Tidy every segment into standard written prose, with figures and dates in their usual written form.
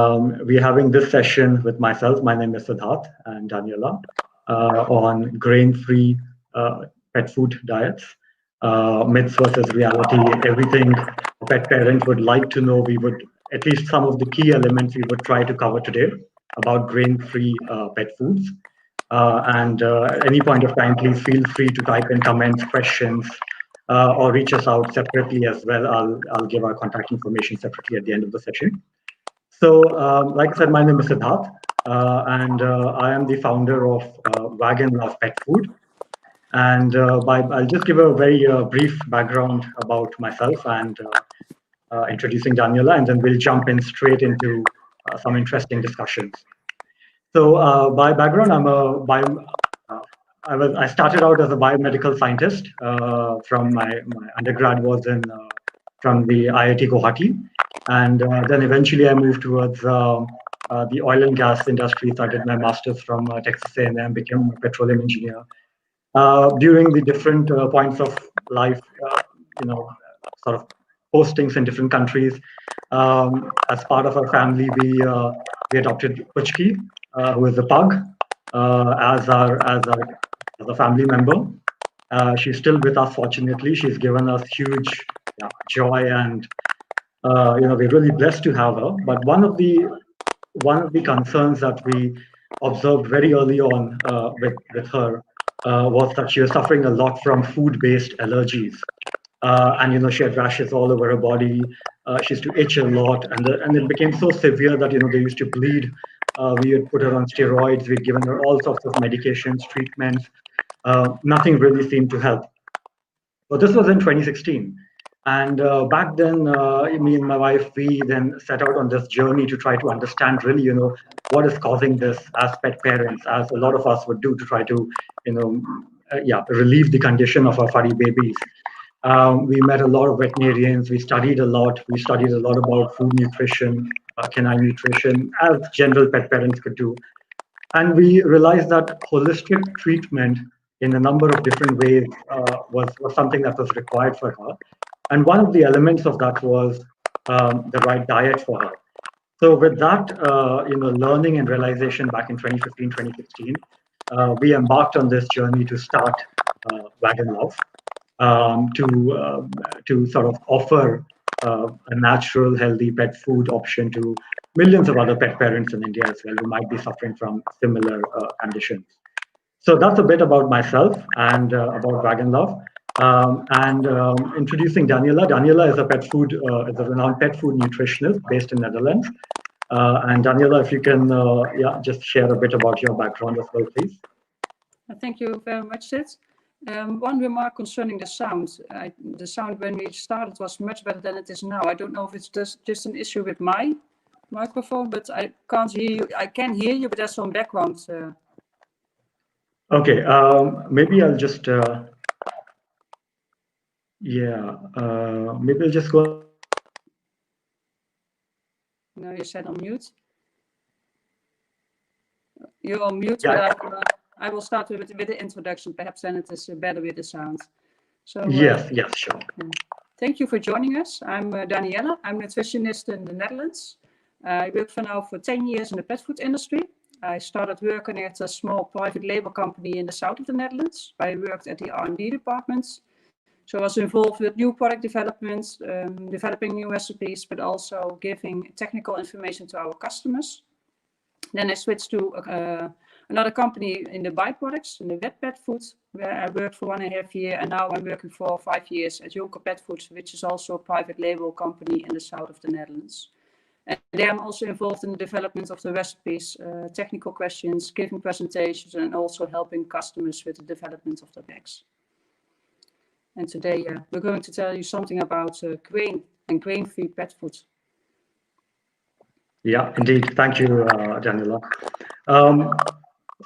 We're having this session with myself. My name is Siddharth and Daniela on grain-free pet food diets, myths versus reality. Everything a pet parent would like to know. We would at least some of the key elements we would try to cover today about grain-free pet foods. At any point of time, please feel free to type in comments, questions, or reach us out separately as well. I'll give our contact information separately at the end of the session. So, like I said, my name is Siddharth, I am the founder of Wagon Love Pet Food. I'll just give a very brief background about myself and introducing Daniela, and then we'll jump in straight into some interesting discussions. So, by background, I started out as a biomedical scientist. From my undergrad was in from the IIT Guwahati, and then eventually I moved towards the oil and gas industry. So I did my master's from Texas A&M, became a petroleum engineer. During the different points of life, sort of postings in different countries. As part of our family, we adopted Puchki, who is a pug, as a family member. She's still with us, fortunately. She's given us huge joy, and we're really blessed to have her. But one of the concerns that we observed very early on with her was that she was suffering a lot from food-based allergies. And she had rashes all over her body. She used to itch a lot, and it became so severe that they used to bleed. We had put her on steroids. We'd given her all sorts of medications, treatments. Nothing really seemed to help. But this was in 2016. And back then, me and my wife, we then set out on this journey to try to understand really, what is causing this as pet parents, as a lot of us would do to try to, relieve the condition of our furry babies. We met a lot of veterinarians. We studied a lot. We studied a lot about food nutrition, canine nutrition, as general pet parents could do. And we realized that holistic treatment in a number of different ways was something that was required for her. And one of the elements of that was the right diet for her. So with that, learning and realization back in 2015, 2016, we embarked on this journey to start Wagon Love, to sort of offer a natural, healthy pet food option to millions of other pet parents in India as well who might be suffering from similar conditions. So that's a bit about myself and about Wagon Love. Introducing Daniela. Daniela is is a renowned pet food nutritionist based in Netherlands. And Daniela, if you can, just share a bit about your background as well, please. Thank you very much, Sid. One remark concerning the sound. The sound when we started was much better than it is now. I don't know if it's just an issue with my microphone, but I can't hear you. I can hear you, but there's some background. Okay, maybe I'll just, maybe I'll just go. No, you said on mute. You're on mute, Yeah. but I will start with the introduction. Perhaps then it is better with the sound. So yes, sure. Thank you for joining us. I'm Daniela. I'm a nutritionist in the Netherlands. I work for now for 10 years in the pet food industry. I started working at a small private label company in the south of the Netherlands. I worked at the R&D department. So I was involved with new product development, developing new recipes, but also giving technical information to our customers. Then I switched to another company in the byproducts, in the wet pet food, where I worked for 1.5 years, and now I'm working for 5 years at Jonker Pet Foods, which is also a private label company in the south of the Netherlands. And there I'm also involved in the development of the recipes, technical questions, giving presentations, and also helping customers with the development of the bags. And today we're going to tell you something about grain and grain-free pet food. Yeah, indeed. Thank you, Daniela.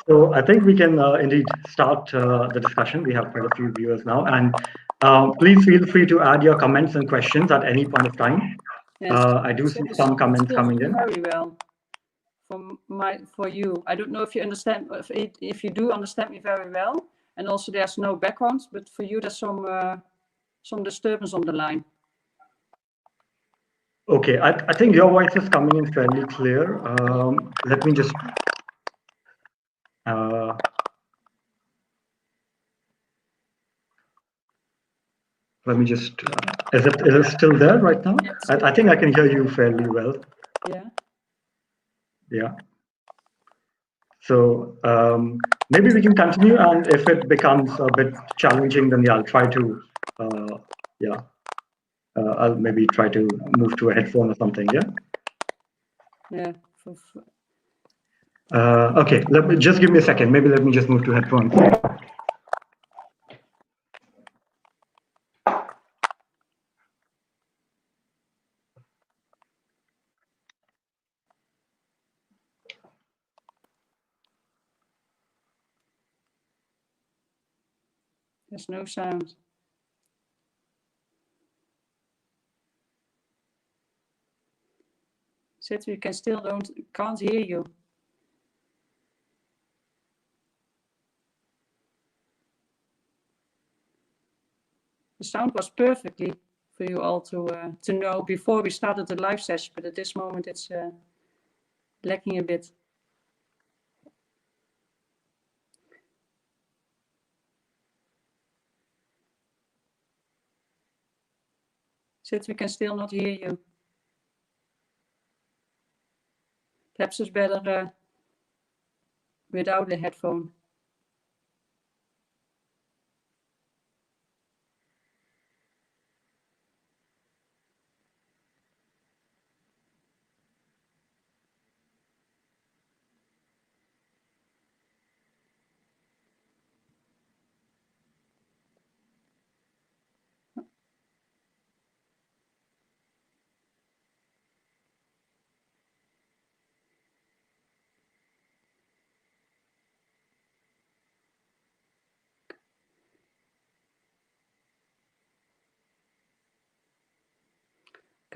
So I think we can indeed start the discussion. We have quite a few viewers now, and please feel free to add your comments and questions at any point of time. Yes. I do see some comments coming in. Very well. For you, I don't know if you understand. If you do understand me very well, and also there's no background, but for you there's some disturbance on the line. Okay, I think your voice is coming in fairly clear. Let me just. Let me just. Is it still there right now? I think I can hear you fairly well. Yeah. Yeah. So maybe we can continue, and if it becomes a bit challenging, then yeah, I'll try to. Yeah. I'll maybe try to move to a headphone or something. Yeah. Yeah. Okay. Let me just give me a second. Maybe let me just move to headphones. There's no sound. Sid, we can't hear you. The sound was perfectly for you all to know before we started the live session, but at this moment it's lacking a bit. Sid, we can still not hear you. Perhaps it's better without the headphone.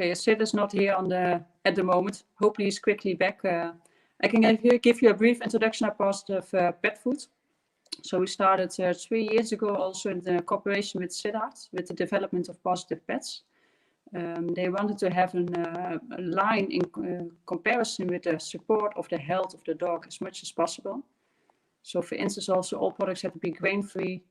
Okay, Sid is not here at the moment. Hopefully he's quickly back. I can give you a brief introduction of Positive Pet Food. So we started 3 years ago also in the cooperation with Siddharth with the development of Positive Pets. They wanted to have a line in comparison with the support of the health of the dog as much as possible. So for instance, also all products have to be grain-free.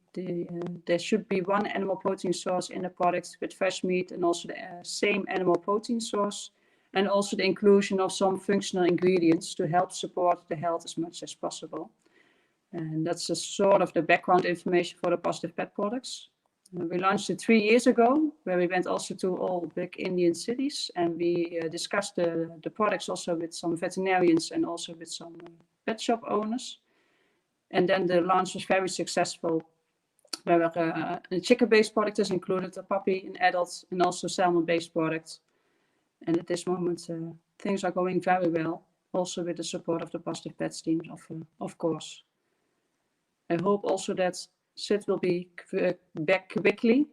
There should be one animal protein source in the products with fresh meat and also the same animal protein source. And also the inclusion of some functional ingredients to help support the health as much as possible. And that's a sort of the background information for the Positive Pet products. We launched it 3 years ago, where we went also to all big Indian cities, and we discussed the products also with some veterinarians and also with some pet shop owners. And then the launch was very successful. Where a chicken-based product is included, a puppy, an adult, and also salmon-based products. And at this moment, things are going very well, also with the support of the Positive Pets team, of course. I hope also that Sid will be back quickly.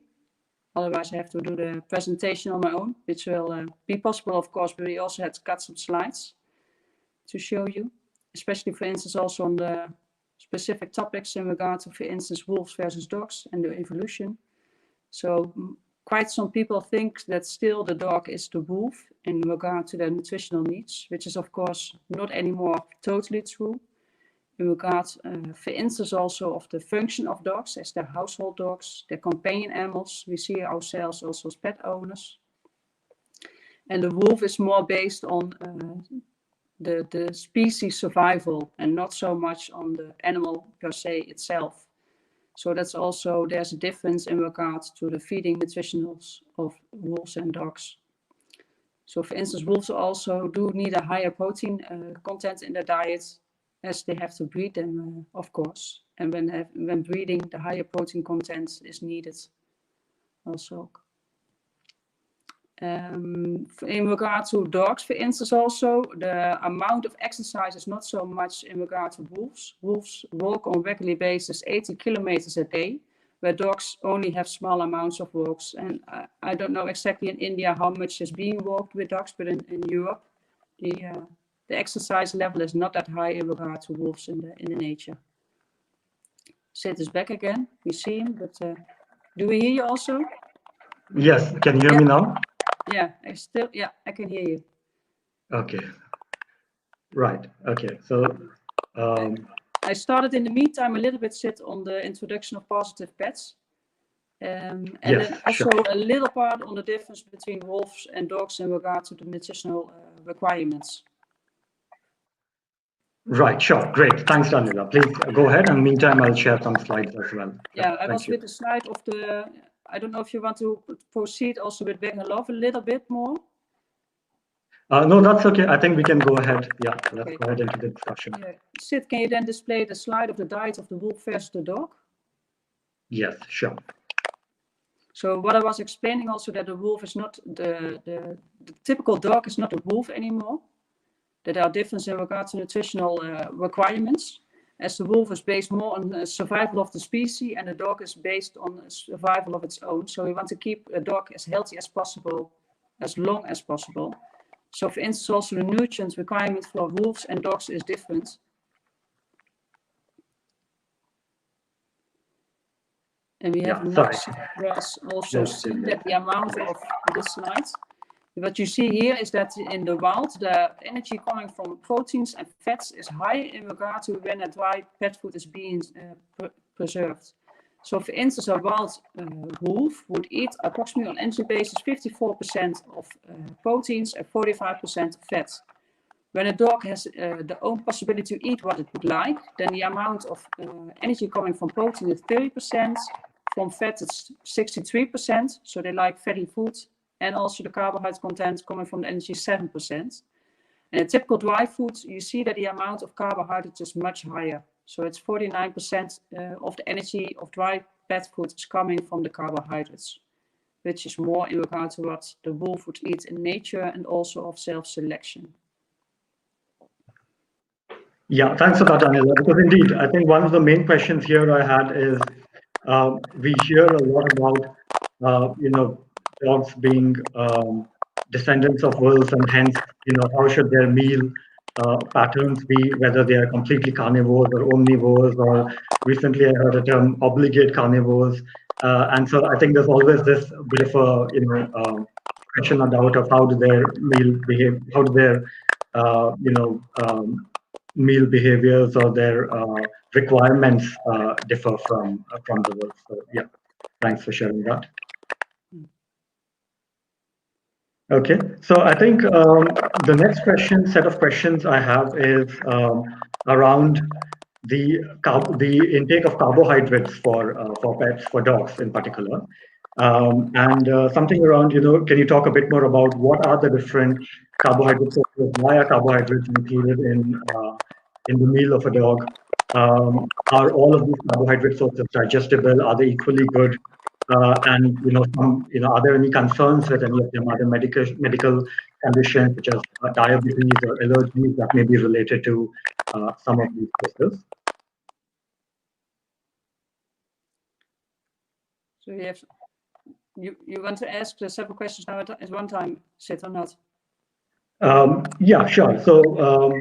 Otherwise, I have to do the presentation on my own, which will be possible, of course, but we also had to cut some slides to show you, especially, for instance, also on the specific topics in regard to, for instance, wolves versus dogs and their evolution. So quite some people think that still the dog is the wolf in regard to their nutritional needs, which is, of course, not anymore totally true. In regard, for instance, also of the function of dogs as their household dogs, their companion animals. We see ourselves also as pet owners. And the wolf is more based on the species survival and not so much on the animal per se itself. So that's also, there's a difference in regards to the feeding nutritionals of wolves and dogs. So for instance, wolves also do need a higher protein content in their diet, as they have to breed them, of course. And when breeding, the higher protein content is needed also. In regard to dogs, for instance, also, the amount of exercise is not so much in regard to wolves. Wolves walk on a regular basis 80 kilometers a day, where dogs only have small amounts of walks. And I don't know exactly in India how much is being walked with dogs, but in Europe, the exercise level is not that high in regard to wolves in the nature. Sid is back again. We see him, but do we hear you also? Yes. Can you hear me now? Yeah, I can hear you. Okay. Right. Okay. So, I started in the meantime a little bit sit on the introduction of positive pets. And yes, then also sure. a little part on the difference between wolves and dogs in regard to the nutritional requirements. Right. Sure. Great. Thanks, Daniela. Please go ahead. And meantime, I'll share some slides as well. Yeah, I Thank was you. with the slide of the. I don't know if you want to proceed also with Wagner Love a little bit more. No, that's okay. I think we can go ahead. Yeah, let's Okay. go ahead into the discussion. Yeah. Sid, can you then display the slide of the diet of the wolf versus the dog? Yes, sure. So what I was explaining also that the wolf is not the typical dog is not a wolf anymore. That there are differences in regard to nutritional requirements. As the wolf is based more on survival of the species and the dog is based on survival of its own. So we want to keep a dog as healthy as possible, as long as possible. So for instance, also the nutrient requirement for wolves and dogs is different. And we have also seen that the amount of this slide. What you see here is that in the wild, the energy coming from proteins and fats is high in regard to when a dry pet food is being preserved. So for instance, a wild wolf would eat approximately on energy basis 54% of proteins and 45% fat. When a dog has the own possibility to eat what it would like, then the amount of energy coming from protein is 30%, from fat it's 63%, so they like fatty foods, and also the carbohydrate content coming from the energy 7%. And a typical dry food, you see that the amount of carbohydrates is much higher. So it's 49% of the energy of dry pet food is coming from the carbohydrates, which is more in regard to what the wolf would eat in nature and also of self-selection. Yeah, thanks for that, Daniela. Because indeed, I think one of the main questions here I had is we hear a lot about, dogs being descendants of wolves, and hence, how should their meal patterns be, whether they are completely carnivores or omnivores, or recently I heard a term obligate carnivores. And so I think there's always this bit of a, question or doubt of how do their meal behave, how do their, meal behaviors or their requirements differ from the wolves. So yeah, thanks for sharing that. Okay, so I think the next set of questions I have is around the intake of carbohydrates for pets, for dogs in particular, and something around, can you talk a bit more about what are the different carbohydrate sources? Why are carbohydrates included in the meal of a dog? Are all of these carbohydrate sources digestible? Are they equally good? And are there any concerns with any of them? Are there medical conditions such as diabetes or allergies that may be related to some of these sources? So you want to ask the several questions now at one time, Sid, or not? Yeah, sure. So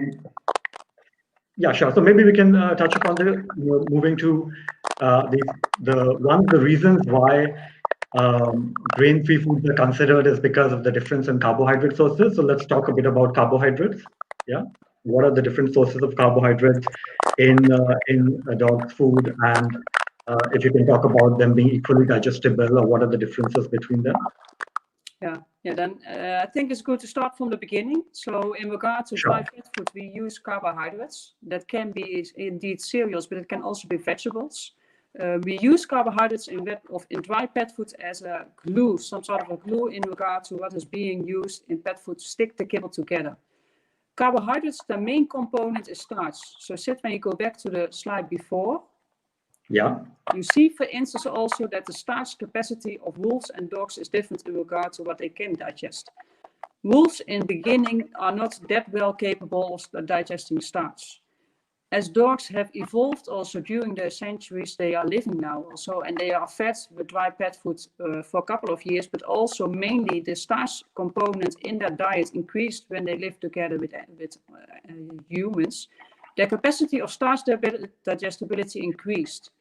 yeah, sure. So maybe we can touch upon moving to one of the reasons why grain-free foods are considered is because of the difference in carbohydrate sources. So let's talk a bit about carbohydrates. Yeah, what are the different sources of carbohydrates in a dog's food, and if you can talk about them being equally digestible, or what are the differences between them? Yeah. Then I think it's good to start from the beginning. So in regard to dry pet food, we use carbohydrates. That can be indeed cereals, but it can also be vegetables. We use carbohydrates in dry pet food as a glue, some sort of a glue in regard to what is being used in pet food to stick the kibble together. Carbohydrates, the main component is starch. So Sid, when you go back to the slide before, yeah, you see, for instance, also that the starch capacity of wolves and dogs is different in regard to what they can digest. Wolves in the beginning are not that well capable of digesting starch. As dogs have evolved also during the centuries they are living now also, and they are fed with dry pet food for a couple of years, but also mainly the starch component in their diet increased when they lived together with humans. Their capacity of starch digestibility increased.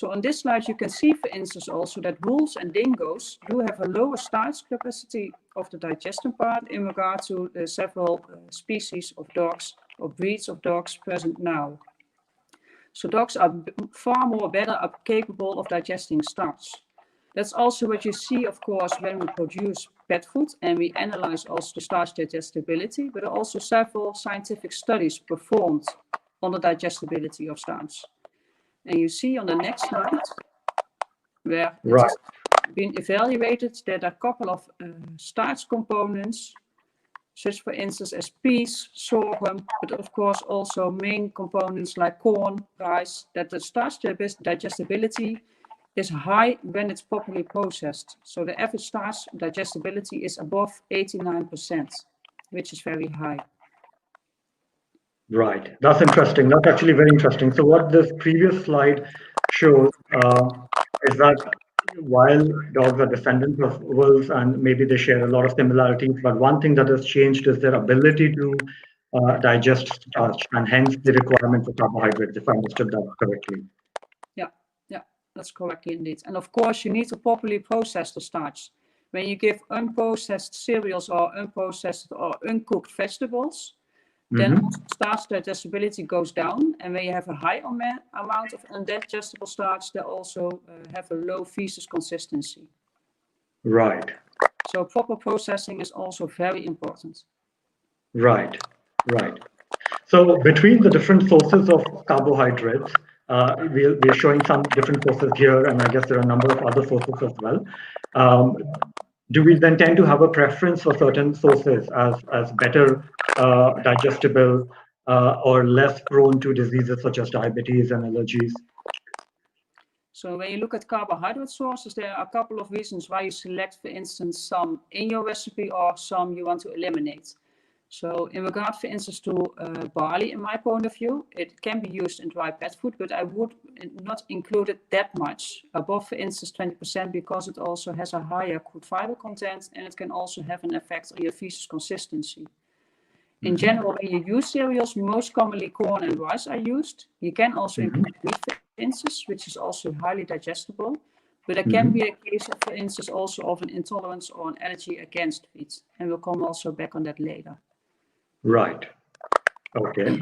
So on this slide, you can see, for instance, also that wolves and dingoes do have a lower starch capacity of the digestion part in regard to the several species of dogs or breeds of dogs present now. So dogs are far more better capable of digesting starch. That's also what you see, of course, when we produce pet food and we analyze also the starch digestibility, but also several scientific studies performed on the digestibility of starch. And you see on the next slide, where it has been evaluated, that a couple of starch components, such for instance as peas, sorghum, but of course also main components like corn, rice, that the starch digestibility is high when it's properly processed. So the average starch digestibility is above 89%, which is very high. Right, that's interesting. That's actually very interesting. So what this previous slide shows is that while dogs are descendants of wolves and maybe they share a lot of similarities, but one thing that has changed is their ability to digest starch and hence the requirement for carbohydrates, if I understood that correctly. Yeah, that's correct indeed. And of course, you need to properly process the starch. When you give unprocessed cereals or unprocessed or uncooked vegetables, then starch digestibility goes down. And when you have a high amount of undigestible starch, they also have a low feces consistency. Right. So proper processing is also very important. Right. So between the different sources of carbohydrates, we're showing some different sources here, and I guess there are a number of other sources as well. Do we then tend to have a preference for certain sources as better digestible or less prone to diseases such as diabetes and allergies? So when you look at carbohydrate sources, there are a couple of reasons why you select, for instance, some in your recipe or some you want to eliminate. So in regard, for instance, to barley, in my point of view, it can be used in dry pet food, but I would not include it that much, above, for instance, 20%, because it also has a higher crude fiber content and it can also have an effect on your feces consistency. In general, when you use cereals, most commonly corn and rice are used. You can also include wheat, for instance, which is also highly digestible. But there can be a case, of, for instance, also of an intolerance or an allergy against wheat. And we'll come also back on that later. Right. Okay.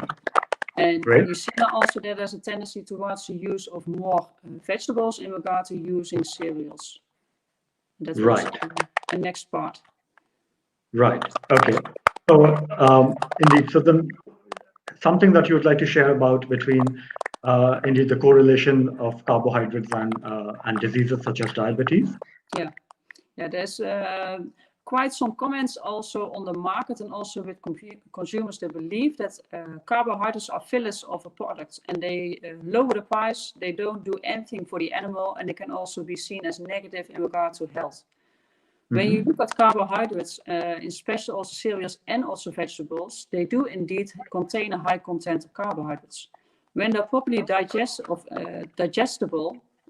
And Great. you see now also that there's a tendency towards the use of more vegetables in regard to using cereals. That's right. The next part. Right. Okay. So indeed, so then something that you would like to share about between indeed the correlation of carbohydrates and diseases such as diabetes? Yeah, there's quite some comments also on the market and also with consumers that believe that carbohydrates are fillers of a product and they lower the price, they don't do anything for the animal, and they can also be seen as negative in regard to health. When you look at carbohydrates, in special also cereals and also vegetables, they do indeed contain a high content of carbohydrates. When they're properly digestible,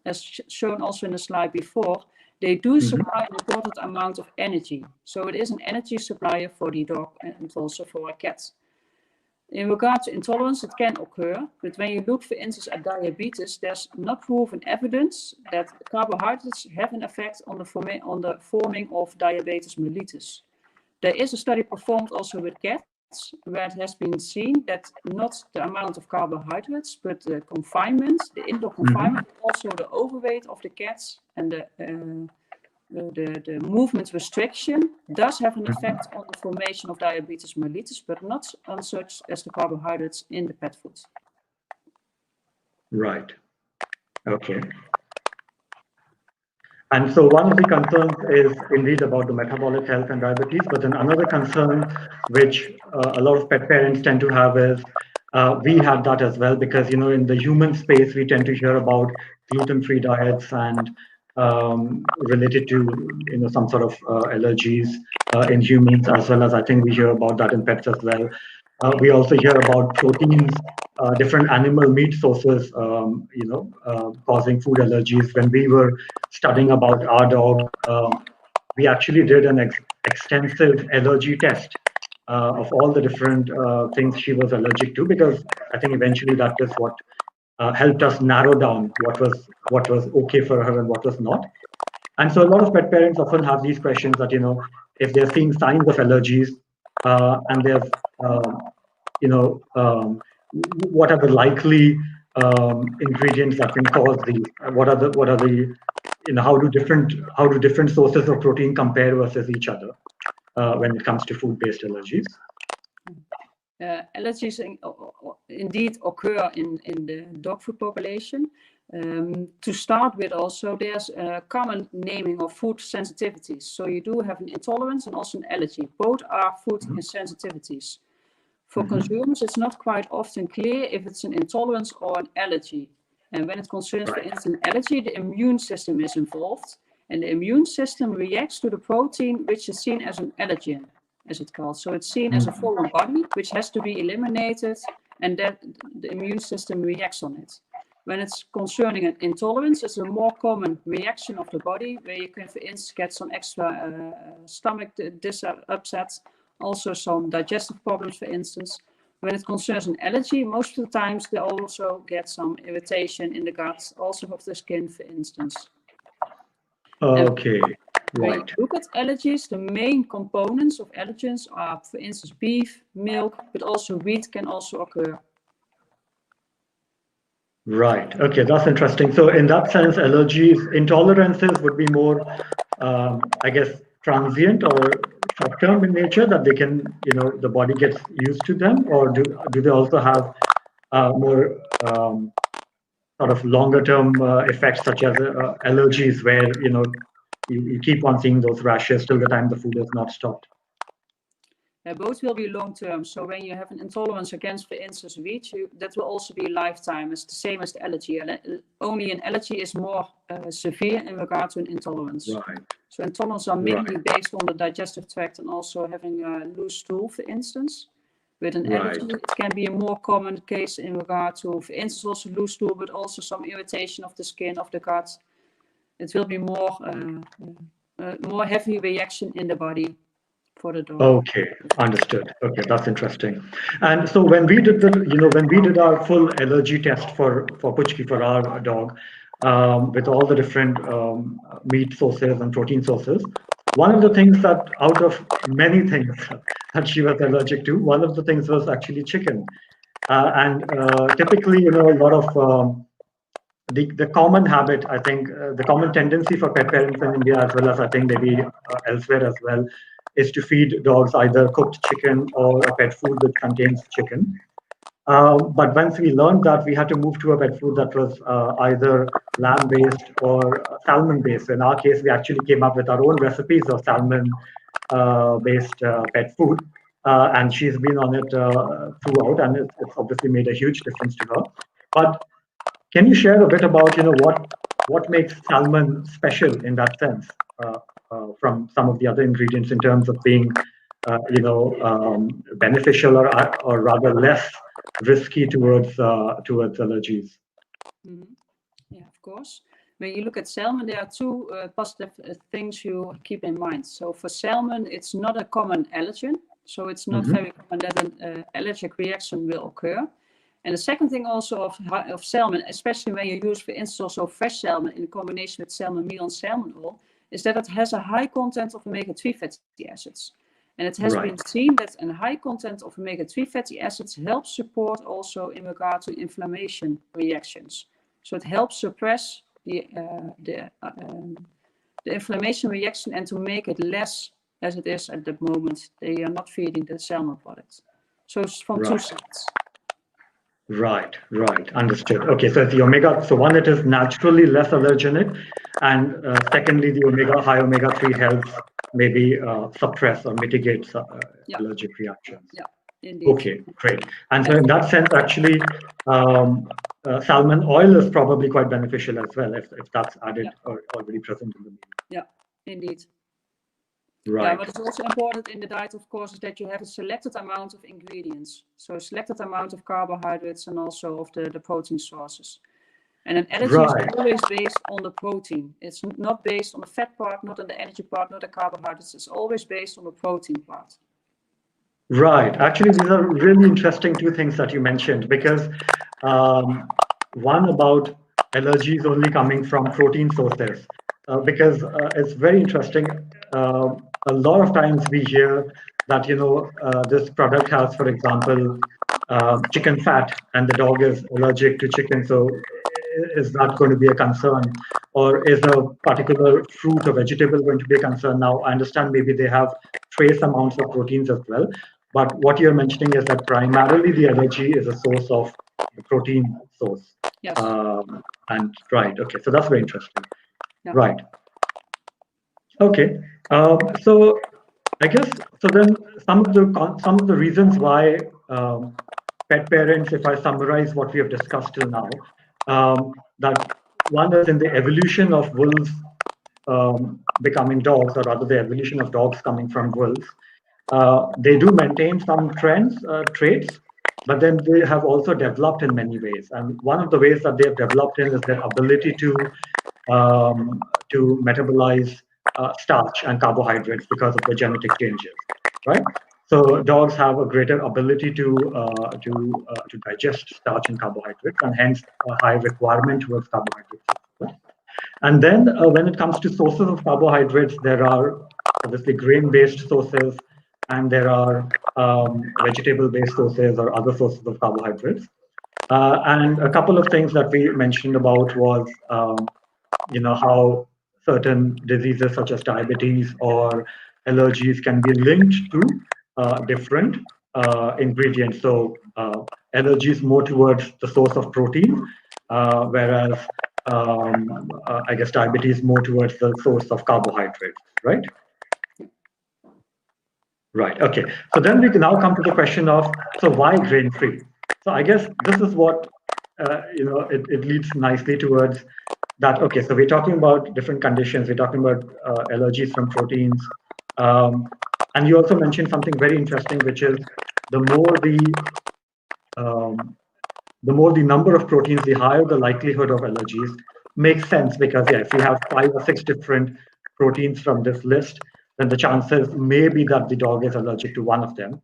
as shown also in the slide before, they do supply an important amount of energy. So it is an energy supplier for the dog and also for a cat. In regard to intolerance, it can occur, but when you look, for instance, at diabetes, there's not proven evidence that carbohydrates have an effect on the forming of diabetes mellitus. There is a study performed also with cats, where it has been seen that not the amount of carbohydrates, but the confinement, the indoor confinement, also the overweight of the cats and the movement restriction does have an effect on the formation of diabetes mellitus, but not on such as the carbohydrates in the pet food. Right. Okay. And so one of the concerns is indeed about the metabolic health and diabetes, but then another concern which a lot of pet parents tend to have is we have that as well, because in the human space we tend to hear about gluten-free diets and related to some sort of allergies in humans, as well as I think we hear about that in pets as well. We also hear about proteins, different animal meat sources, causing food allergies. When we were studying about our dog, we actually did an extensive allergy test of all the different things she was allergic to, because I think eventually that is what helped us narrow down what was okay for her and what was not. And so a lot of pet parents often have these questions that, if they're seeing signs of allergies, and there's, what are the likely ingredients that can cause these? What are the, how do different sources of protein compare versus each other when it comes to food-based allergies? Allergies indeed occur in the dog food population. To start with, also there's a common naming of food sensitivities. So you do have an intolerance and also an allergy. Both are food sensitivities. For consumers, it's not quite often clear if it's an intolerance or an allergy. And when it concerns, for instance, an allergy, the immune system is involved, and the immune system reacts to the protein, which is seen as an allergen, as it's called. So it's seen as a foreign body, which has to be eliminated, and that the immune system reacts on it. When it's concerning an intolerance, it's a more common reaction of the body, where you can, for instance, get some extra stomach upsets, also some digestive problems, for instance. When it concerns an allergy, most of the times they also get some irritation in the gut, also of the skin, for instance. Okay, right. When right. you look at allergies, the main components of allergens are, for instance, beef, milk, but also wheat can also occur. Right. Okay, that's interesting. So in that sense, allergies, intolerances would be more, I guess, transient or short-term in nature, that they can, the body gets used to them, or do they also have more sort of longer-term effects, such as allergies, where you keep on seeing those rashes till the time the food is not stopped? Both will be long-term. So when you have an intolerance against, for instance, wheat, that will also be lifetime. It's the same as the allergy. Only an allergy is more severe in regard to an intolerance. Right. So intolerance are mainly based on the digestive tract and also having a loose stool, for instance. With an allergy, it can be a more common case in regard to, for instance, also loose stool, but also some irritation of the skin, of the gut. It will be more heavy reaction in the body for the dog. Okay, understood. Okay, that's interesting. And so when we did our full allergy test for Puchki, for our dog, with all the different meat sources and protein sources, one of the things that, out of many things that she was allergic to, one of the things was actually chicken. And typically, a lot of the common habit, I think, the common tendency for pet parents in India, as well as I think maybe elsewhere as well, is to feed dogs either cooked chicken or a pet food that contains chicken. But once we learned that, we had to move to a pet food that was either lamb-based or salmon-based. In our case, we actually came up with our own recipes of salmon-based pet food. And she's been on it throughout, and it's obviously made a huge difference to her. But can you share a bit about, what makes salmon special in that sense, from some of the other ingredients, in terms of being, beneficial or rather less risky towards allergies? Yeah, of course. When you look at salmon, there are two positive things you keep in mind. So for salmon, it's not a common allergen. So it's not very common that an allergic reaction will occur. And the second thing also of salmon, especially when you use, for instance, also fresh salmon in combination with salmon meal and salmon oil, is that it has a high content of omega-3 fatty acids. And it has been seen that a high content of omega-3 fatty acids helps support also in regard to inflammation reactions. So it helps suppress the inflammation reaction and to make it less as it is at the moment they are not feeding the salmon products. So it's from two sides. Right, understood. Okay, so it's the omega. So one, it is naturally less allergenic, and secondly, the high omega-3 helps maybe suppress or mitigate allergic reactions. Yeah, indeed. Okay, great. And so in that sense, actually, salmon oil is probably quite beneficial as well, if that's added or already present in the meal. Yeah, indeed. Right. Yeah, but it's also important in the diet, of course, is that you have a selected amount of ingredients. So a selected amount of carbohydrates and also of the protein sources. And an allergy is always based on the protein. It's not based on the fat part, not on the energy part, not the carbohydrates. It's always based on the protein part. Right. Actually, these are really interesting two things that you mentioned, because one about allergies only coming from protein sources, because it's very interesting. A lot of times we hear that this product has, for example, chicken fat, and the dog is allergic to chicken, so is that going to be a concern, or is a particular fruit or vegetable going to be a concern? Now, I understand maybe they have trace amounts of proteins as well, but what you're mentioning is that primarily the allergy is a source of the protein source. Yes. And right, okay, so that's very interesting. Yeah. Right. Okay. So I guess so. Then some of the reasons why pet parents, if I summarize what we have discussed till now, that one is in the evolution of wolves becoming dogs, or rather the evolution of dogs coming from wolves. They do maintain some traits, but then they have also developed in many ways. And one of the ways that they have developed in is their ability to metabolize starch and carbohydrates because of the genetic changes, right? So dogs have a greater ability to digest starch and carbohydrates, and hence a high requirement towards carbohydrates. And then when it comes to sources of carbohydrates, there are obviously grain-based sources, and there are vegetable-based sources or other sources of carbohydrates. And a couple of things that we mentioned about was, how certain diseases such as diabetes or allergies can be linked to different ingredients. So allergies more towards the source of protein, whereas I guess diabetes more towards the source of carbohydrates, right? Right. Okay. So then we can now come to the question of, so why grain-free? So I guess this is what it leads nicely towards that. Okay. So we're talking about different conditions. We're talking about allergies from proteins, and you also mentioned something very interesting, which is the more the number of proteins, the higher the likelihood of allergies. Makes sense, because yeah, if we have 5 or 6 different proteins from this list, then the chances may be that the dog is allergic to one of them.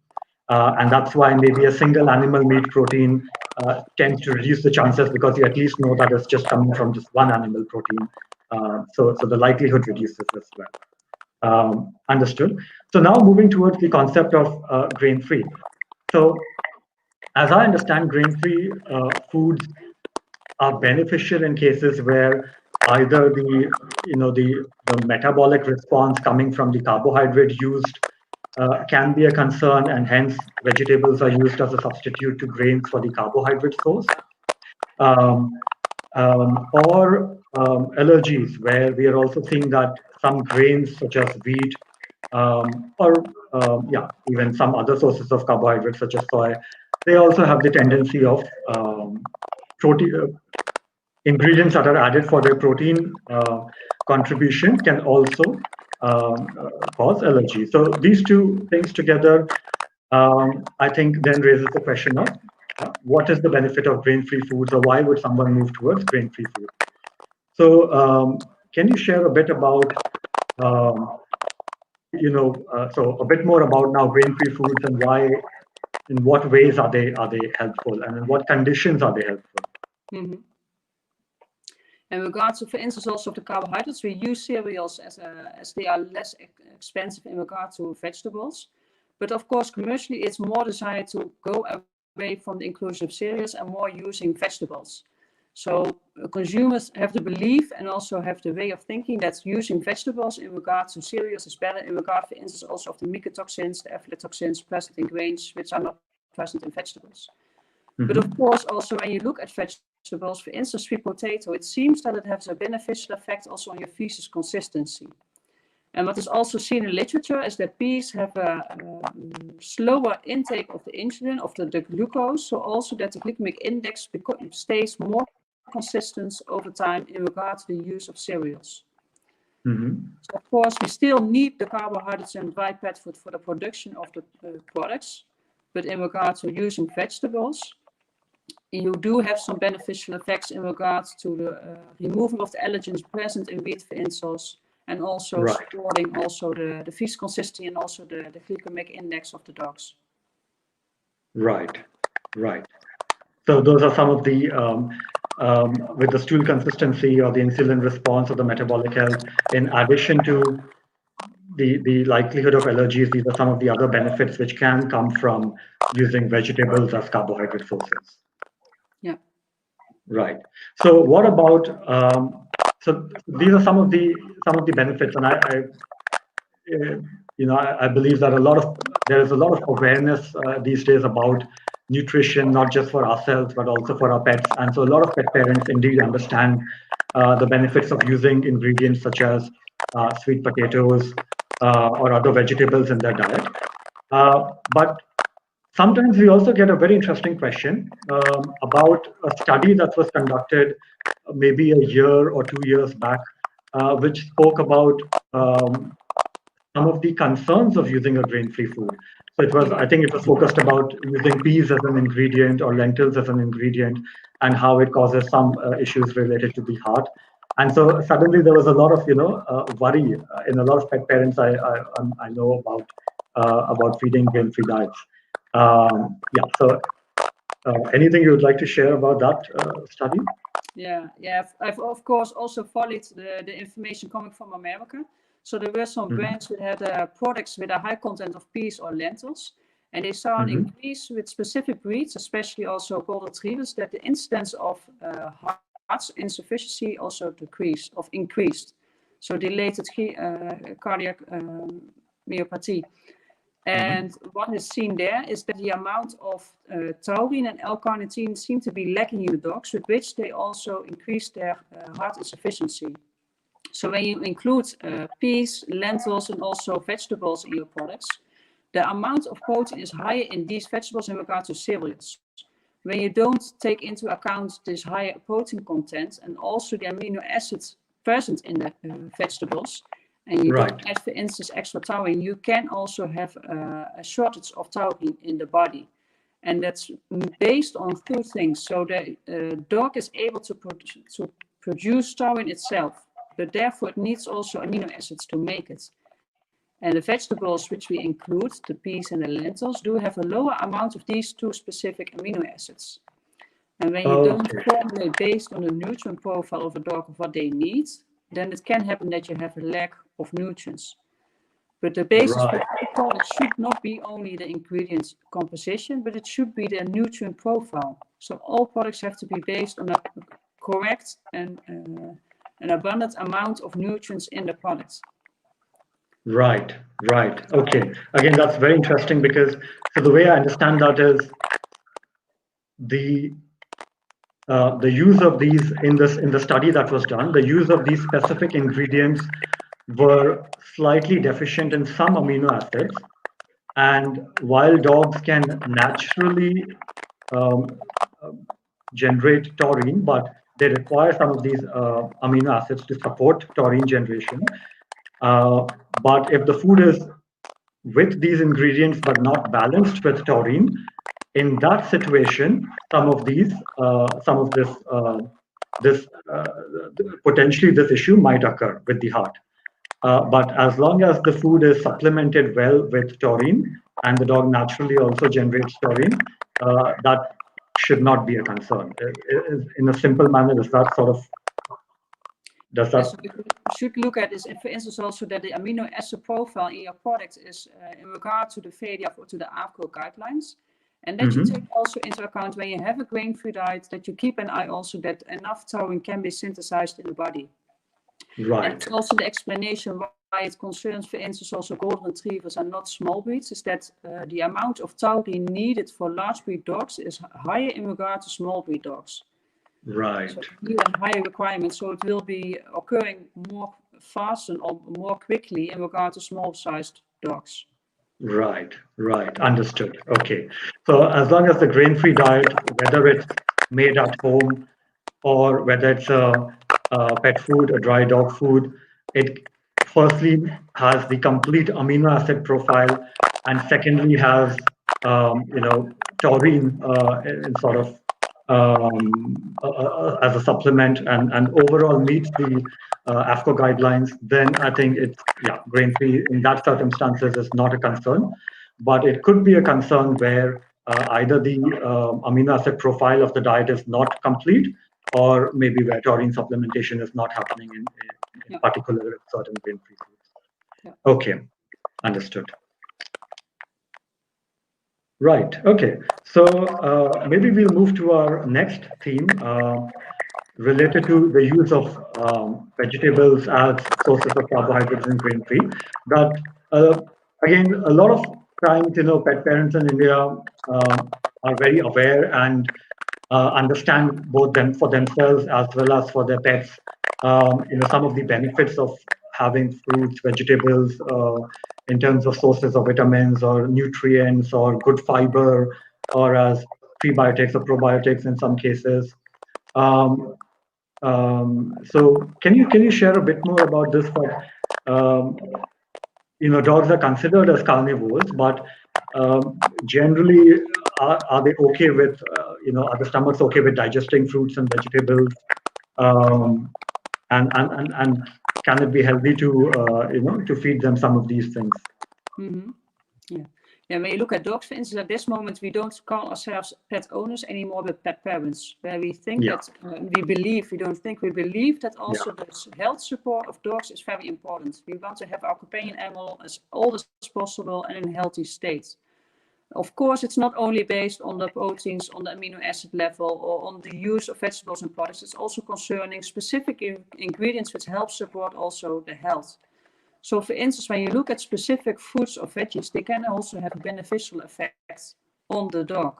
And that's why maybe a single animal meat protein tends to reduce the chances, because you at least know that it's just coming from just one animal protein. So the likelihood reduces as well. Understood. So now moving towards the concept of grain-free. So as I understand, grain-free foods are beneficial in cases where either the metabolic response coming from the carbohydrate used can be a concern, and hence vegetables are used as a substitute to grains for the carbohydrate source, or allergies, where we are also seeing that some grains such as wheat, or even some other sources of carbohydrates such as soy, they also have the tendency of protein ingredients that are added for their protein contribution can also cause allergy. So these two things together, I think, then raises the question of what is the benefit of grain-free foods, or why would someone move towards grain-free food? So can you share a bit about, so a bit more about now grain-free foods, and why, in what ways are they helpful, and in what conditions are they helpful? Mm-hmm. In regards to, for instance, also the carbohydrates, we use cereals as they are less expensive in regard to vegetables. But of course, commercially, it's more desired to go away from the inclusion of cereals and more using vegetables. So consumers have the belief and also have the way of thinking that using vegetables in regard to cereals is better, in regard, for instance, also of the mycotoxins, the aflatoxins present in grains, which are not present in vegetables. Mm-hmm. But of course, also when you look at vegetables, for instance, sweet potato, it seems that it has a beneficial effect also on your feces consistency. And what is also seen in literature is that peas have a slower intake of the insulin, of the glucose, so also that the glycemic index stays more consistent over time in regard to the use of cereals. Mm-hmm. So of course, we still need the carbohydrates and dry pet food for the production of the products, but in regard to using vegetables, you do have some beneficial effects in regards to the removal of the allergens present in wheat, for instance, and also supporting also the feces consistency and also the glycemic index of the dogs. Right. So those are some of the with the stool consistency or the insulin response or the metabolic health, in addition to the likelihood of allergies, these are some of the other benefits which can come from using vegetables as carbohydrate sources. Yeah. Right. So what about so these are some of the benefits, and I believe that there is a lot of awareness these days about nutrition, not just for ourselves but also for our pets, and so a lot of pet parents indeed understand the benefits of using ingredients such as sweet potatoes or other vegetables in their diet. But sometimes we also get a very interesting question about a study that was conducted maybe a year or 2 years back, which spoke about some of the concerns of using a grain-free food. So I think it was focused about using peas as an ingredient or lentils as an ingredient and how it causes some issues related to the heart. And so suddenly there was a lot of, worry in a lot of pet parents I know about feeding grain-free diets. Yeah. So anything you would like to share about that study? Yeah. I've of course also followed the information coming from America. So there were some brands that had products with a high content of peas or lentils, and they saw an increase with specific breeds, especially also golden retrievers, that the incidence of heart insufficiency also increased. So dilated cardiac myopathy. And what is seen there is that the amount of taurine and L-carnitine seem to be lacking in the dogs, with which they also increase their heart insufficiency. So when you include peas, lentils, and also vegetables in your products, the amount of protein is higher in these vegetables in regard to cereals. When you don't take into account this higher protein content and also the amino acids present in the vegetables, and you don't add, for instance, extra taurine, you can also have a shortage of taurine in the body. And that's based on two things. So the dog is able to produce taurine itself, but therefore it needs also amino acids to make it. And the vegetables which we include, the peas and the lentils, do have a lower amount of these two specific amino acids. And when you don't formulate based on the nutrient profile of a dog of what they need, then it can happen that you have a lack of nutrients. But the basis for all products should not be only the ingredients composition, but it should be the nutrient profile. So all products have to be based on a correct and an abundant amount of nutrients in the products. Right. Okay. Again, that's very interesting because so the way I understand that is the use of these in the study that was done, the use of these specific ingredients were slightly deficient in some amino acids, and while dogs can naturally generate taurine, but they require some of these amino acids to support taurine generation. But if the food is with these ingredients but not balanced with taurine, in that situation, potentially this issue might occur with the heart. But as long as the food is supplemented well with taurine and the dog naturally also generates taurine, that should not be a concern. In a simple manner, is that sort of does that? So what you should look at is, for instance, also that the amino acid profile in your product is in regard to the VDF or to the AAFCO guidelines. And that you take also into account when you have a grain-free diet, that you keep an eye also that enough taurine can be synthesized in the body. Right. And it's also the explanation why it concerns, for instance, also golden retrievers and not small breeds, is that the amount of taurine needed for large breed dogs is higher in regard to small breed dogs. Right. So you need a higher requirement, so it will be occurring more fast and more quickly in regard to small-sized dogs. Right. Understood. Okay. So as long as the grain-free diet, whether it's made at home or whether it's a pet food, a dry dog food, it firstly has the complete amino acid profile, and secondly has taurine in sort of as a supplement and overall meets the AAFCO guidelines, then I think it's grain-free in that circumstances is not a concern, but it could be a concern where either the amino acid profile of the diet is not complete, or maybe where taurine supplementation is not happening in particular certain grain-free foods. Yeah. Okay, understood. Right. Okay. So maybe we'll move to our next theme related to the use of vegetables as sources of carbohydrates in grain-free. But again, a lot of times, pet parents in India are very aware and understand both them for themselves as well as for their pets. Some of the benefits of having fruits, vegetables, in terms of sources of vitamins or nutrients or good fiber, or as prebiotics or probiotics in some cases. So can you share a bit more about this? Dogs are considered as carnivores, but generally, are they okay with, are the stomachs okay with digesting fruits and vegetables? And can it be healthy to feed them some of these things? Mm-hmm. Yeah, when you look at dogs, for instance, at this moment, we don't call ourselves pet owners anymore, but pet parents, where we think that we believe that also the health support of dogs is very important. We want to have our companion animal as old as possible and in a healthy state. Of course, it's not only based on the proteins, on the amino acid level, or on the use of vegetables and products. It's also concerning specific ingredients which help support also the health. So, for instance, when you look at specific fruits or veggies, they can also have a beneficial effect on the dog.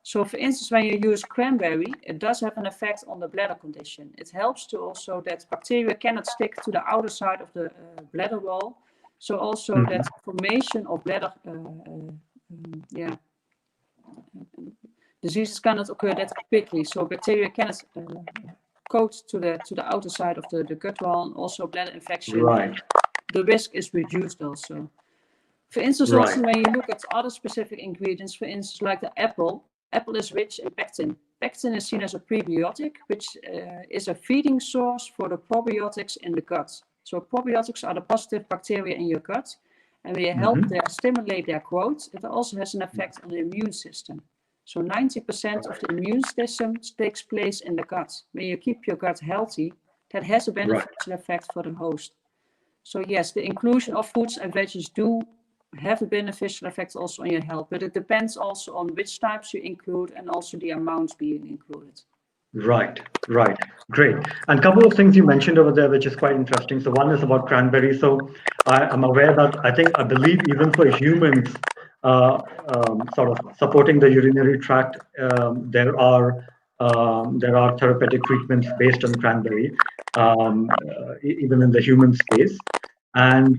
So, for instance, when you use cranberry, it does have an effect on the bladder condition. It helps to also that bacteria cannot stick to the outer side of the bladder wall. So also that formation of bladder diseases cannot occur that quickly. So bacteria cannot coat to the outer side of the gut wall, and also bladder infection. Right. The risk is reduced also. For instance, also when you look at other specific ingredients, for instance, like the apple is rich in pectin. Pectin is seen as a prebiotic, which is a feeding source for the probiotics in the gut. So probiotics are the positive bacteria in your gut, and they help stimulate their growth. It also has an effect on the immune system. So 90% of the immune system takes place in the gut. When you keep your gut healthy, that has a beneficial effect for the host. So yes, the inclusion of fruits and veggies do have a beneficial effect also on your health, but it depends also on which types you include and also the amounts being included. Right. Great. And a couple of things you mentioned over there, which is quite interesting. So one is about cranberry. So I'm aware that I believe even for humans, sort of supporting the urinary tract, there are therapeutic treatments based on cranberry, even in the human space. And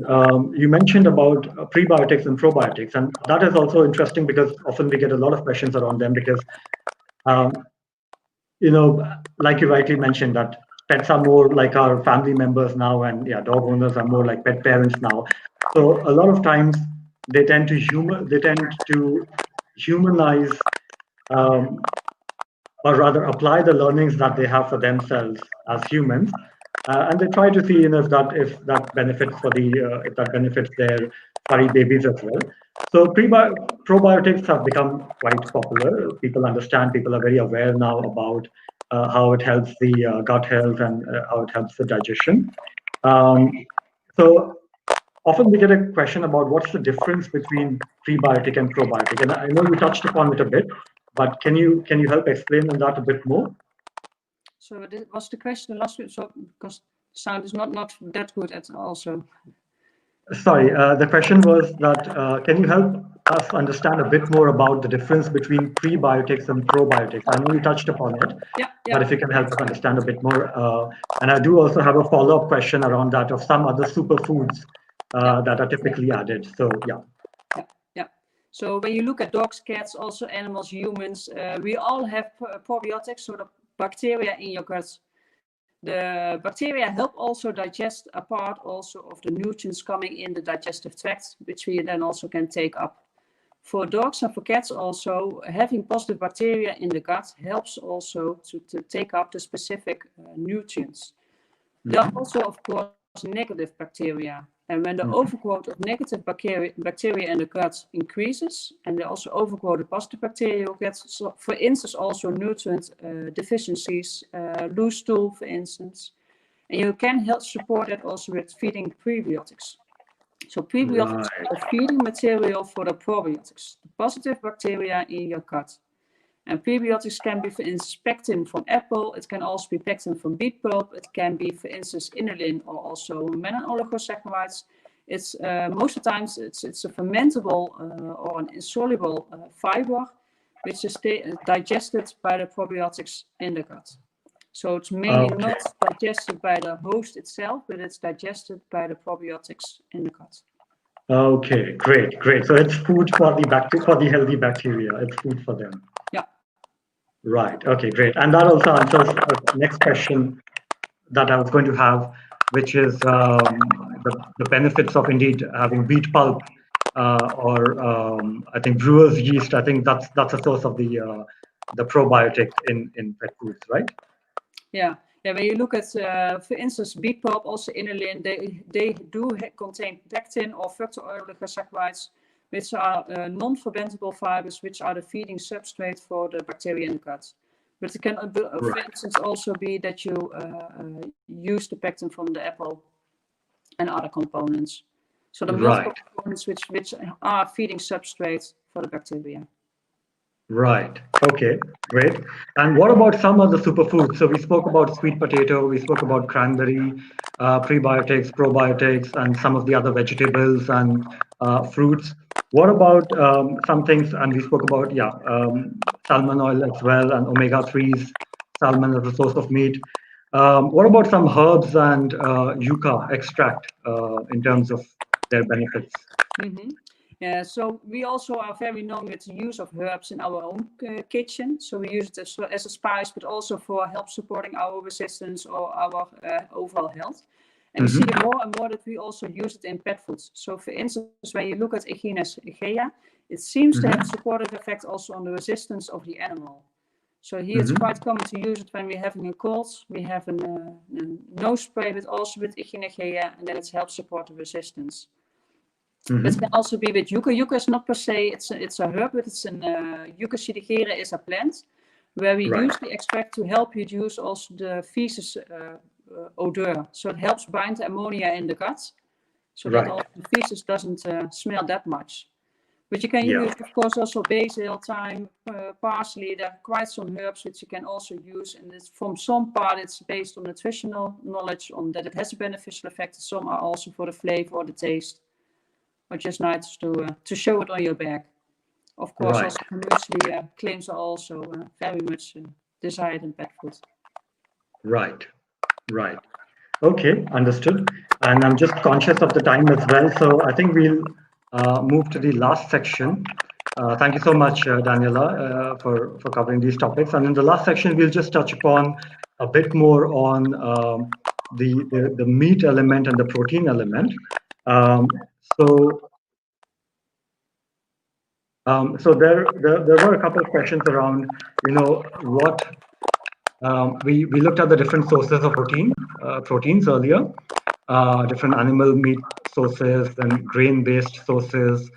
you mentioned about prebiotics and probiotics, and that is also interesting because often we get a lot of questions around them because, like you rightly mentioned, that pets are more like our family members now, and dog owners are more like pet parents now. So a lot of times they tend to humanize, or rather apply the learnings that they have for themselves as humans, and they try to see if that benefits their furry babies as well. So probiotics have become quite popular. People understand. People are very aware now about how it helps the gut health and how it helps the digestion. So often we get a question about what's the difference between prebiotic and probiotic, and I know you touched upon it a bit, but can you help explain on that a bit more? So this was the question last week. So because sound is not that good at also. Sorry, the question was that can you help us understand a bit more about the difference between prebiotics and probiotics? I know you touched upon it, but if you can help us understand a bit more. And I do also have a follow-up question around that of some other superfoods that are typically added. So yeah. So when you look at dogs, cats, also animals, humans, we all have probiotics, so the bacteria in your gut. The bacteria help also digest a part also of the nutrients coming in the digestive tract, which we then also can take up. For dogs and for cats also, having positive bacteria in the gut helps also to take up the specific nutrients. There are also, of course, negative bacteria. And when the overgrowth of negative bacteria in the gut increases, and the also overgrowth of positive bacteria, you get, for instance, also nutrient deficiencies, loose stool, for instance. And you can help support it also with feeding prebiotics. So prebiotics are feeding material for the probiotics, the positive bacteria in your gut. And prebiotics can be, for instance, pectin from apple. It can also be pectin from beet pulp. It can be, for instance, inulin or also mannan oligosaccharides. It's most of the times it's a fermentable or an insoluble fiber, which is digested by the probiotics in the gut. So it's mainly not digested by the host itself, but it's digested by the probiotics in the gut. Okay, great, great. So it's food for the healthy bacteria. It's food for them. Yeah. Right. Okay, great. And that also answers the next question that I was going to have, which is the benefits of indeed having beet pulp or I think brewer's yeast. I think that's a source of the probiotic in pet foods, right? Yeah. Yeah, when you look at, for instance, beet pulp, also inulin, they do contain pectin or fructose oligosaccharides, which are non-fermentable fibers, which are the feeding substrate for the bacteria in the gut. But it can, for instance, also be that you use the pectin from the apple and other components. So the multiple components which are feeding substrate for the bacteria. Right. Okay, great. And what about some of the superfoods? So we spoke about sweet potato, we spoke about cranberry, prebiotics, probiotics, and some of the other vegetables and fruits. What about some things, and we spoke about, salmon oil as well, and omega-3s, salmon as a source of meat. What about some herbs and yucca extract in terms of their benefits? Mm-hmm. Yeah, so we also are very known with the use of herbs in our own kitchen. So we use it as a spice, but also for help supporting our resistance or our overall health. And we see more and more that we also use it in pet foods. So for instance, when you look at Echinus aegea, it seems to have a supportive effect also on the resistance of the animal. So here it's quite common to use it when we're having a cold. We have a nose spray, but also with Echinus aegea, and then it helps support the resistance. But it can also be with yucca. Yucca is not per se, it's a herb, but it's an Yucca sedigerea is a plant where we use the extract to help reduce also the feces odor. So it helps bind the ammonia in the gut, so that also the feces doesn't smell that much. But you can use, of course, also basil, thyme, parsley. There are quite some herbs which you can also use, and it's, from some part it's based on nutritional knowledge on that it has a beneficial effect. Some are also for the flavor or the taste. Or just nice to show it on your bag. Of course, also commercially claims are also very much desired in pet food. Right. Okay, understood. And I'm just conscious of the time as well, so I think we'll move to the last section. Thank you so much, Daniela, for covering these topics. And in the last section, we'll just touch upon a bit more on the meat element and the protein element. So there were a couple of questions around, what we looked at the different sources of proteins earlier, different animal meat sources and grain-based sources,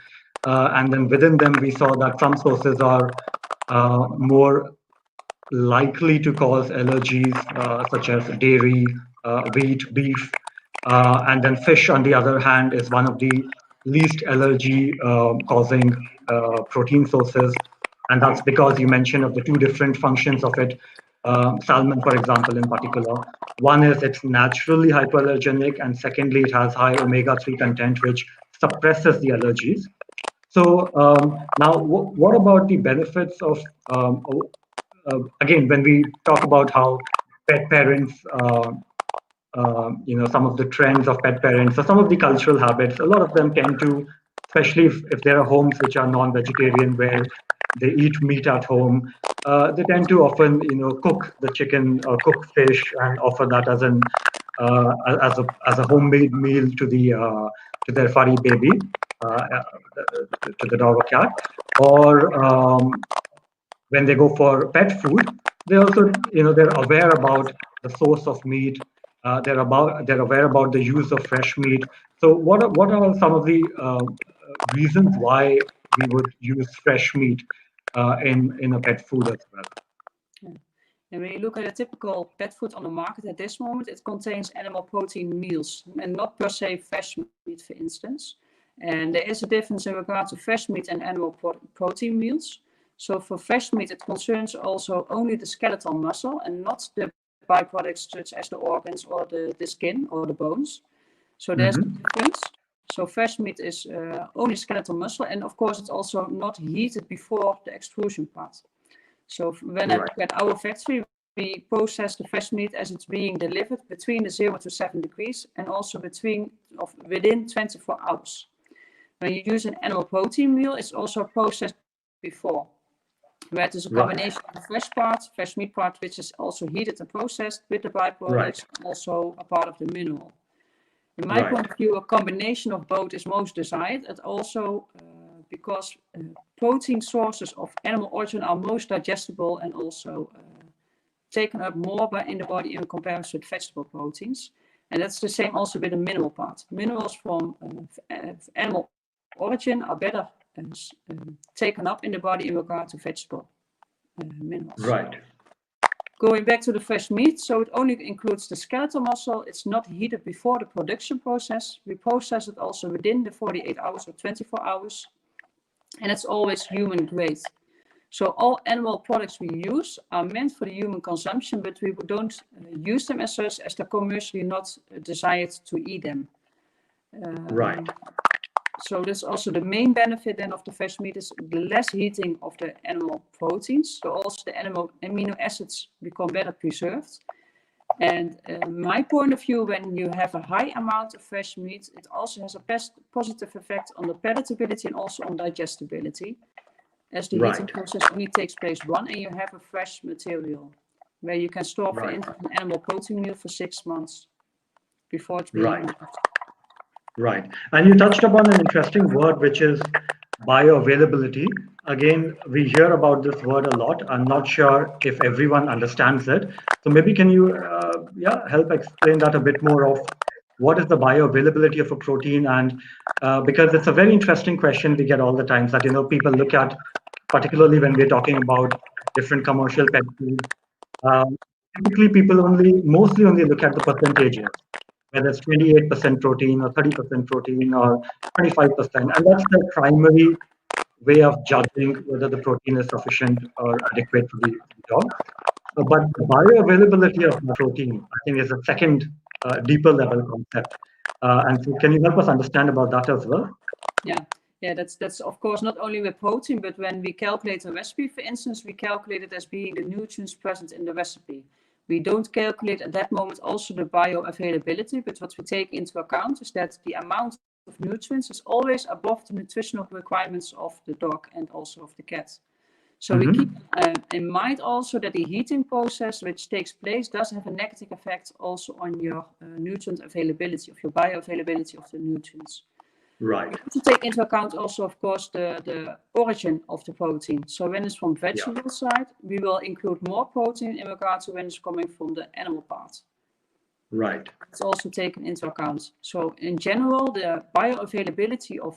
and then within them we saw that some sources are more likely to cause allergies, such as dairy, wheat, beef, and then fish, on the other hand, is one of the least allergy causing protein sources. And that's because you mentioned of the two different functions of it. Salmon, for example, in particular. One is it's naturally hypoallergenic, and secondly, it has high omega-3 content, which suppresses the allergies. So now, what about the benefits of, again, when we talk about how pet parents, some of the trends of pet parents, or some of the cultural habits, a lot of them tend to, especially if there are homes which are non-vegetarian, where they eat meat at home, they tend to often, cook the chicken or cook fish and offer that as a homemade meal to their furry baby, to the dog or cat. Or when they go for pet food, they also, they're aware about the source of meat, they're aware about the use of fresh meat. So what are some of the reasons why we would use fresh meat in a pet food as well? Yeah. And when you look at a typical pet food on the market at this moment, it contains animal protein meals and not per se fresh meat, for instance. And there is a difference in regard to fresh meat and animal protein meals. So for fresh meat, it concerns also only the skeletal muscle and not the byproducts such as the organs or the skin or the bones. So there's a difference. So fresh meat is only skeletal muscle, and of course it's also not heated before the extrusion part. So when I look at our factory, we process the fresh meat as it's being delivered between the 0 to 7 degrees and also within 24 hours. When you use an animal protein meal, it's also processed before, where it is a combination of fresh meat part, which is also heated and processed with the byproducts, also a part of the mineral. In my point of view, a combination of both is most desired, and also because protein sources of animal origin are most digestible and also taken up more in the body in comparison with vegetable proteins. And that's the same also with the mineral part. Minerals from animal origin are better taken up in the body in regard to vegetable minerals. Right. Going back to the fresh meat, so it only includes the skeletal muscle. It's not heated before the production process. We process it also within the 48 hours or 24 hours. And it's always human grade. So all animal products we use are meant for the human consumption, but we don't use them as such as they're commercially not desired to eat them. Right. So that's also the main benefit then of the fresh meat is the less heating of the animal proteins. So also the animal amino acids become better preserved. And my point of view, when you have a high amount of fresh meat, it also has a positive effect on the palatability and also on digestibility, as the heating process only takes place once and you have a fresh material where you can store, for instance, an animal protein meal for 6 months before it's being used. Right. And you touched upon an interesting word, which is bioavailability. Again, we hear about this word a lot. I'm not sure if everyone understands it. So maybe can you help explain that a bit more of what is the bioavailability of a protein? And because it's a very interesting question we get all the time that, people look at, particularly when we're talking about different commercial pet foods. Typically, people mostly only look at the percentages, whether it's 28% protein or 30% protein or 25%. And that's the primary way of judging whether the protein is sufficient or adequate for the dog. But the bioavailability of the protein, I think, is a second deeper level concept. And so can you help us understand about that as well? Yeah, that's of course not only with protein, but when we calculate a recipe, for instance, we calculate it as being the nutrients present in the recipe. We don't calculate at that moment also the bioavailability, but what we take into account is that the amount of nutrients is always above the nutritional requirements of the dog and also of the cat. So we keep in mind also that the heating process which takes place does have a negative effect also on your nutrient availability, of your bioavailability of the nutrients. Right. We have to take into account also, of course, the origin of the protein. So when it's from vegetable side, we will include more protein in regard to when it's coming from the animal part. Right. It's also taken into account. So in general, the bioavailability of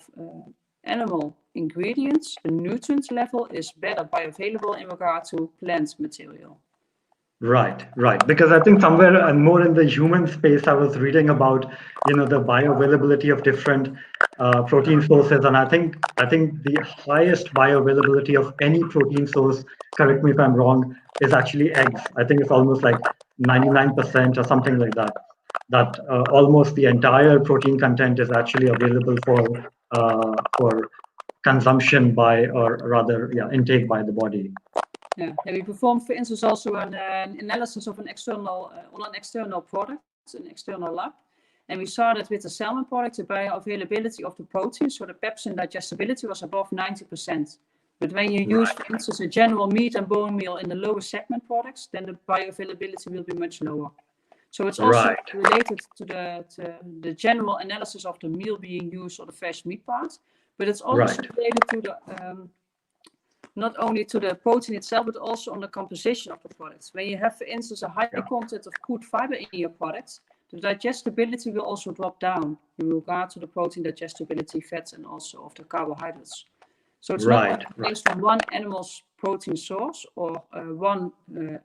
animal ingredients, the nutrient level is better bioavailable in regard to plant material. Right. Because I think somewhere and more in the human space, I was reading about, the bioavailability of different protein sources, and I think the highest bioavailability of any protein source, correct me if I'm wrong, is actually eggs. I think it's almost like 99% or something like that. That almost the entire protein content is actually available for consumption by, or rather, intake by the body. Yeah, we performed, for instance, also an analysis of an external product, an external lab, and we saw that with the salmon product, the bioavailability of the protein, so the pepsin digestibility was above 90%. But when you use, for instance, a general meat and bone meal in the lower segment products, then the bioavailability will be much lower. So it's also related to the general analysis of the meal being used or the fresh meat part, but it's also related to the not only to the protein itself, but also on the composition of the products. When you have, for instance, a high content of good fiber in your products, the digestibility will also drop down in regard to the protein digestibility, fats, and also of the carbohydrates. So it's not based on one animal's protein source or one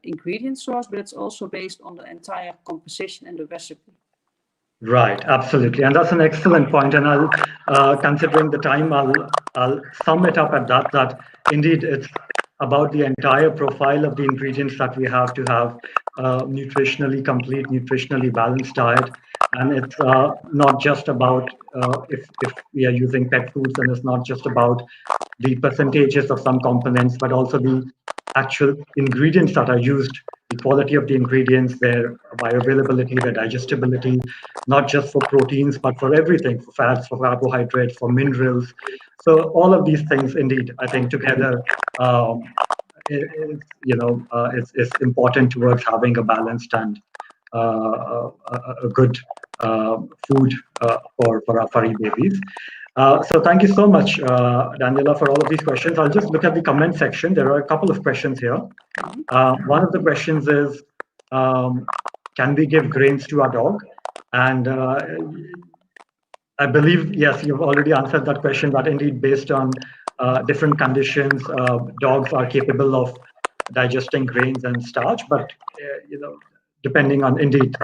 ingredient source, but it's also based on the entire composition and the recipe. Right, absolutely, and that's an excellent point. And I'll, considering the time, I'll sum it up at that. That indeed, it's about the entire profile of the ingredients that we have to have nutritionally complete, nutritionally balanced diet. And it's not just about if we are using pet foods, and it's not just about the percentages of some components, but also the actual ingredients that are used, the quality of the ingredients, their bioavailability, their digestibility, not just for proteins, but for everything, for fats, for carbohydrates, for minerals. So all of these things, indeed, I think together, is important towards having a balanced and a good food for our furry babies. So thank you so much, Daniela, for all of these questions. I'll just look at the comment section. There are a couple of questions here. One of the questions is, can we give grains to our dog? And I believe, yes, you've already answered that question, but indeed, based on different conditions, dogs are capable of digesting grains and starch, but depending on indeed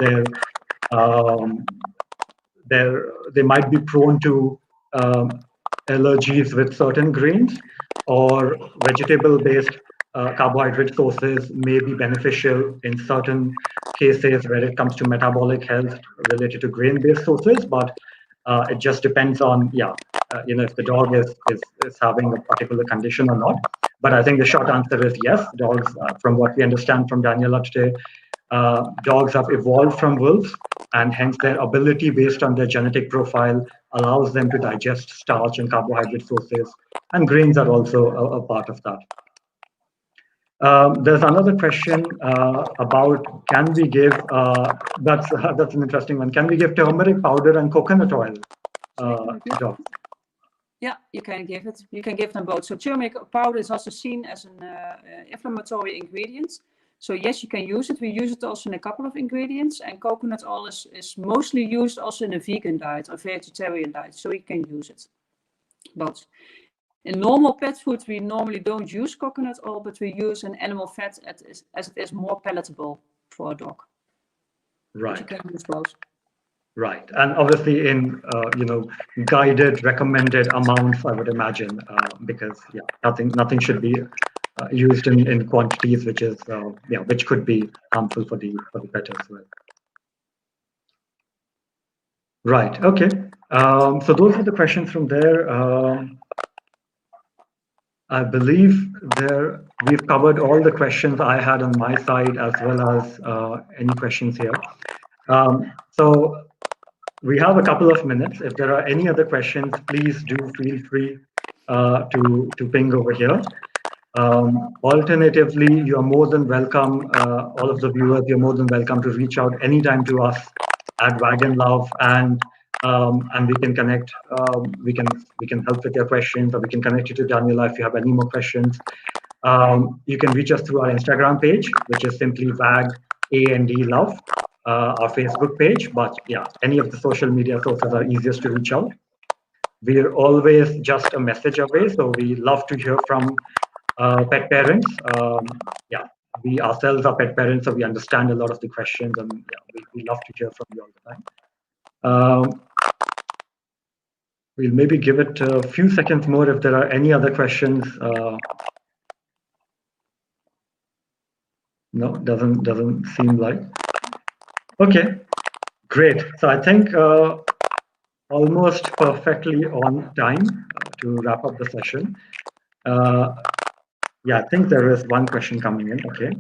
they might be prone to allergies with certain grains, or vegetable-based carbohydrate sources may be beneficial in certain cases where it comes to metabolic health related to grain-based sources. But it just depends on, if the dog is having a particular condition or not. But I think the short answer is yes. Dogs, from what we understand from Daniela today, dogs have evolved from wolves, and hence their ability based on their genetic profile allows them to digest starch and carbohydrate sources, and grains are also a part of that. There's another question about, can we give, that's an interesting one, can we give turmeric powder and coconut oil to dogs? Yeah, you can give it. You can give them both. So turmeric powder is also seen as an inflammatory ingredient. So yes, you can use it. We use it also in a couple of ingredients, and coconut oil is mostly used also in a vegan diet or vegetarian diet. So you can use it, both. In normal pet food, we normally don't use coconut oil, but we use an animal fat as it is more palatable for a dog. Right. But you can use both. Right, and obviously in guided, recommended amounts, I would imagine, because nothing should be used in quantities which is which could be harmful for the pet as well. Right. Okay. So those are the questions from there. I believe we've covered all the questions I had on my side, as well as any questions here. So we have a couple of minutes. If there are any other questions, please do feel free to ping over here. Alternatively, you are more than welcome, all of the viewers, you're more than welcome to reach out anytime to us at Wagon Love, and we can connect. We can help with your questions, or we can connect you to Daniela if you have any more questions. You can reach us through our Instagram page, which is simply WAG A&D Love, our Facebook page. But yeah, any of the social media sources are easiest to reach out. We're always just a message away, so we love to hear from pet parents. We ourselves are pet parents, so we understand a lot of the questions, and we love to hear from you all the time. We'll maybe give it a few seconds more if there are any other questions. No, doesn't seem like. Okay, great. So I think almost perfectly on time to wrap up the session. I think there is one question coming in. Okay.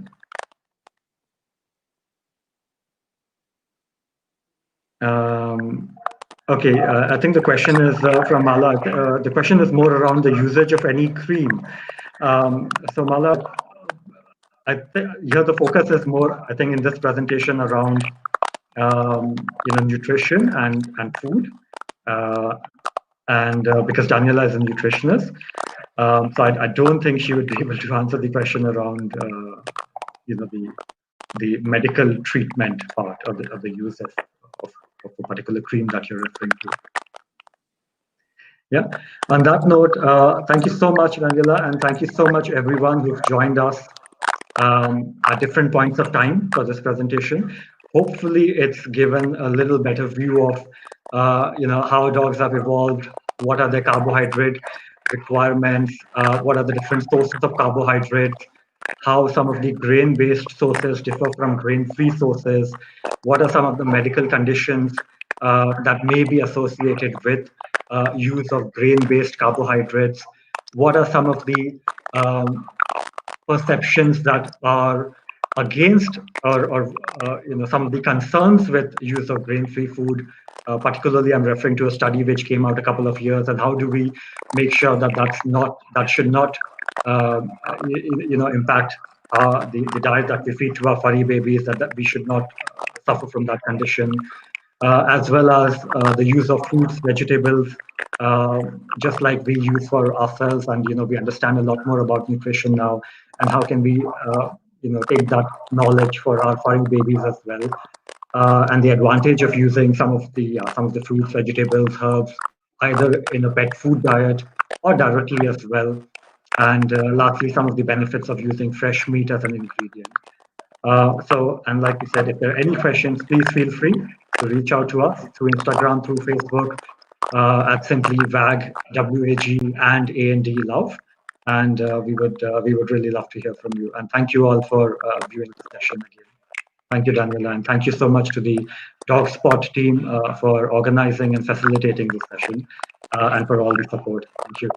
I think the question is from Mala. The question is more around the usage of any cream. So Mala, here the focus is more, I think, in this presentation around nutrition and food, and because Daniela is a nutritionist, so I don't think she would be able to answer the question around the medical treatment part of the use of a particular cream that you're referring to. Yeah. On that note, thank you so much, Daniela, and thank you so much, everyone who's joined us at different points of time for this presentation. Hopefully, it's given a little better view of how dogs have evolved, what are their carbohydrate requirements, what are the different sources of carbohydrates, how some of the grain-based sources differ from grain-free sources, what are some of the medical conditions that may be associated with use of grain-based carbohydrates, what are some of the perceptions that are against or some of the concerns with use of grain-free food. Particularly, I'm referring to a study which came out a couple of years, and how do we make sure that that should not impact the diet that we feed to our furry babies, that we should not suffer from that condition, as well as the use of fruits, vegetables, just like we use for ourselves, and we understand a lot more about nutrition now, and how can we take that knowledge for our furry babies as well, and the advantage of using some of the fruits, vegetables, herbs, either in a pet food diet or directly as well, and lastly, some of the benefits of using fresh meat as an ingredient. And like we said, if there are any questions, please feel free to reach out to us through Instagram, through Facebook, at simply WAG, WAG, and AND Love. And we would really love to hear from you. And thank you all for viewing the session again. Thank you, Daniela, and thank you so much to the DogSpot team for organizing and facilitating this session, and for all the support. Thank you.